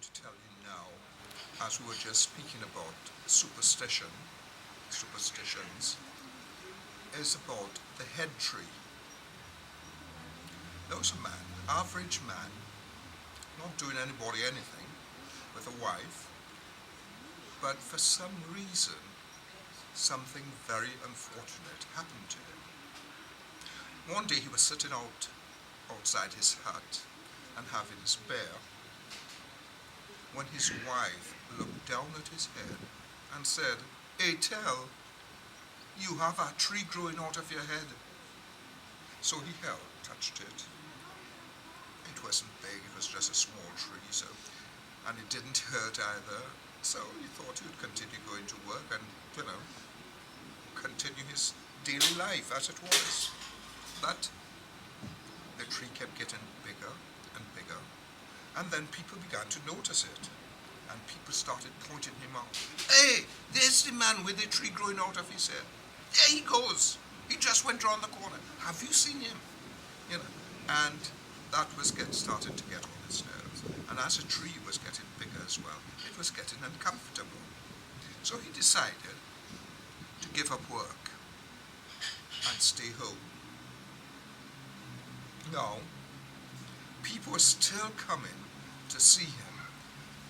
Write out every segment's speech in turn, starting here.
to tell you now, as we were just speaking about superstitions, is about the head tree. There was a man, average man, not doing anybody anything, with a wife, but for some reason, something very unfortunate happened to him. One day he was sitting outside his hut and having his beer, when his wife looked down at his head and said, "Hey, tell, you have a tree growing out of your head." So he touched it. It wasn't big, it was just a small tree, and it didn't hurt either. So he thought he would continue going to work and, continue his daily life as it was. But the tree kept getting bigger and bigger, and then people began to notice it, and people started pointing him out. "Hey, there's the man with the tree growing out of his head. There he goes. He just went round the corner. Have you seen him?" And that was started to get on his nerves. And as the tree was getting bigger as well, it was getting uncomfortable. So he decided to give up work and stay home. Now, people were still coming to see him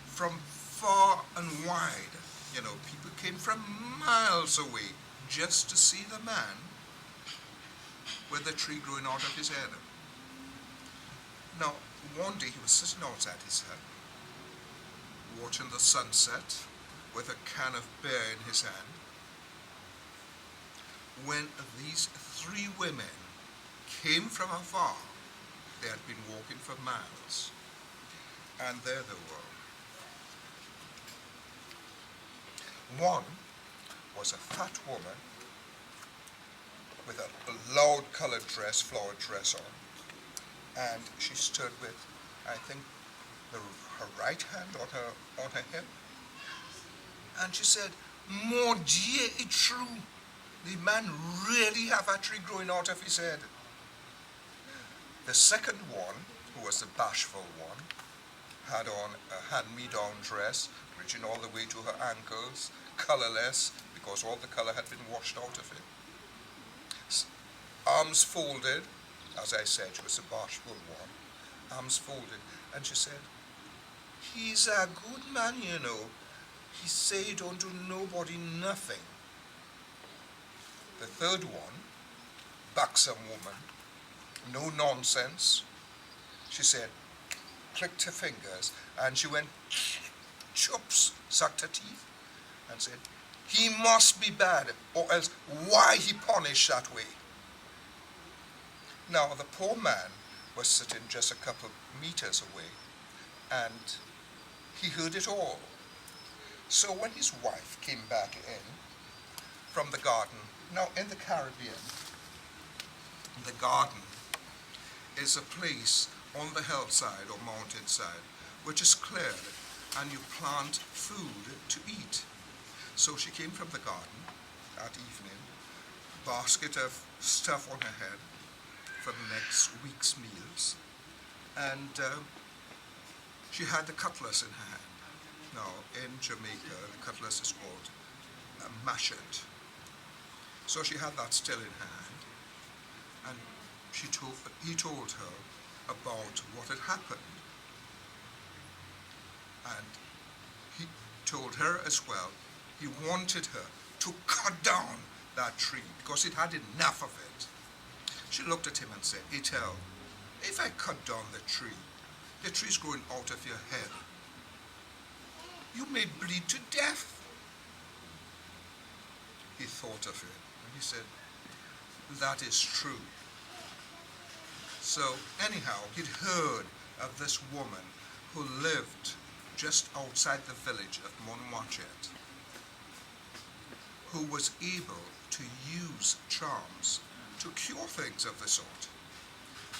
from far and wide. People came from miles away just to see the man with the tree growing out of his head. Now, one day he was sitting outside his hut, watching the sunset with a can of beer in his hand, when these three women came from afar. They had been walking for miles, and there they were. One was a fat woman with a loud colored dress, flowered dress on, and she stood with, I think, her right hand on her hip, and she said, "Mon Dieu, it's true. The man really have a tree growing out of his head." The second one, who was the bashful one, had on a hand-me-down dress reaching all the way to her ankles, colorless, because all the color had been washed out of it. Arms folded, as I said, she was a bashful one, arms folded, and she said, "He's a good man, He say he don't do nobody nothing." The third one, buxom woman, no nonsense, she said, clicked her fingers, and she went, chops, sucked her teeth, and said, "He must be bad, or else why he punished that way?" Now, the poor man was sitting just a couple meters away, and he heard it all. So when his wife came back in from the garden, now in the Caribbean, the garden is a place on the hillside or mountainside which is cleared, and you plant food to eat. So she came from the garden that evening, basket of stuff on her head for the next week's meals, and she had the cutlass in her hand. Now, in Jamaica, the cutlass is called a machete. So she had that still in her hand, and he told her about what had happened. And he told her as well, he wanted her to cut down that tree because it had enough of it. She looked at him and said, "Etel, if I cut down the tree's growing out of your head. You may bleed to death." He thought of it and he said, "That is true." So anyhow, he'd heard of this woman who lived just outside the village of Monwachet, who was able to use charms to cure things of the sort.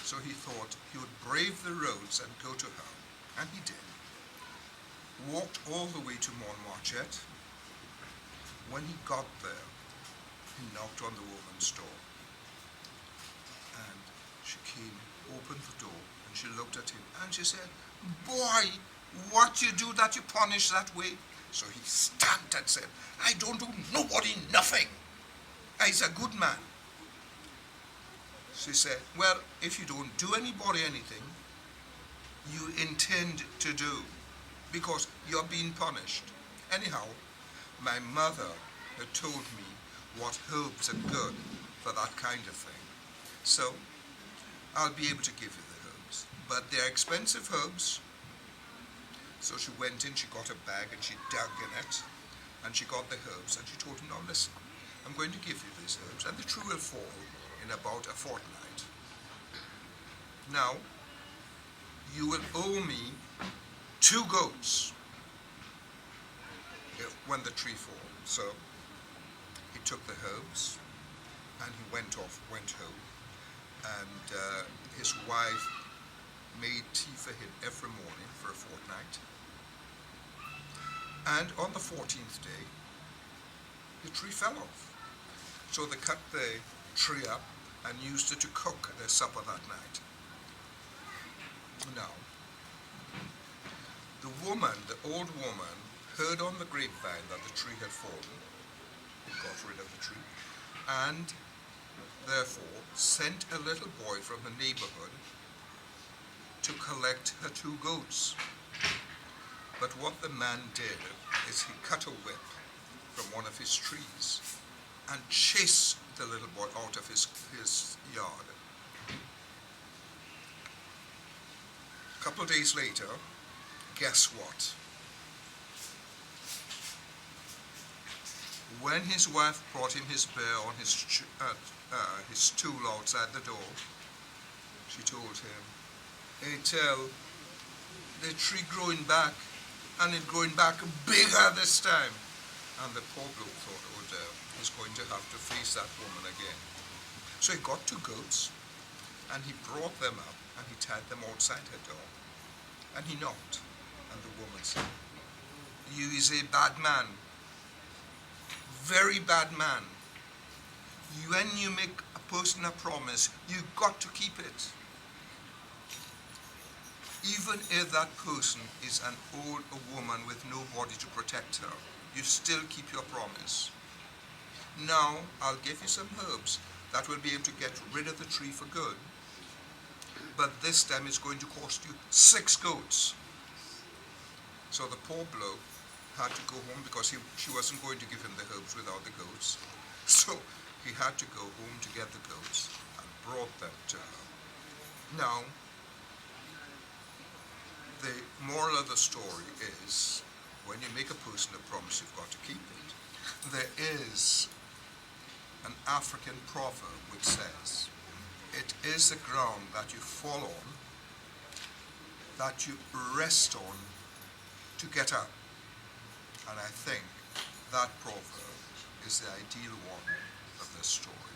So he thought he would brave the roads and go to her, and he did. Walked all the way to Monwachet. When he got there, he knocked on the woman's door, and she came, opened the door, and she looked at him, and she said, "Boy, What you do that you punish that way? So he stamped and said, I don't do nobody nothing. I's a good man. She said, well, if you don't do anybody anything, you intend to do, because you're being punished. Anyhow, my mother had told me what herbs are good for that kind of thing. So I'll be able to give you the herbs. But they're expensive herbs. So she went in, she got a bag and she dug in it and she got the herbs and she told him, now listen, I'm going to give you these herbs and the tree will fall in about a fortnight. Now, you will owe me 2 goats when the tree falls. So he took the herbs and he went home, and his wife made tea for him every morning for a fortnight. And on the 14th day, the tree fell off. So they cut the tree up and used it to cook their supper that night. Now, the old woman, heard on the grapevine that the tree had fallen. It got rid of the tree, and therefore sent a little boy from the neighborhood to collect her 2 goats. But what the man did is he cut a whip from one of his trees and chased the little boy out of his yard. A couple of days later, guess what? When his wife brought him his bear on his stool outside the door, she told him, hey, tell the tree growing back, and it growing back bigger this time. And the poor bloke thought, oh dear, he's going to have to face that woman again. So he got 2 goats, and he brought them up, and he tied them outside her door. And he knocked, and the woman said, you is a bad man, very bad man. When you make a person a promise, you got to keep it. Even if that person is a woman with nobody to protect her, you still keep your promise. Now, I'll give you some herbs that will be able to get rid of the tree for good. But this time it's going to cost you 6 goats. So the poor bloke had to go home because she wasn't going to give him the herbs without the goats. So he had to go home to get the goats and brought them to her. Now, the moral of the story is, when you make a person a promise, you've got to keep it. There is an African proverb which says, it is the ground that you fall on, that you rest on to get up. And I think that proverb is the ideal one of this story.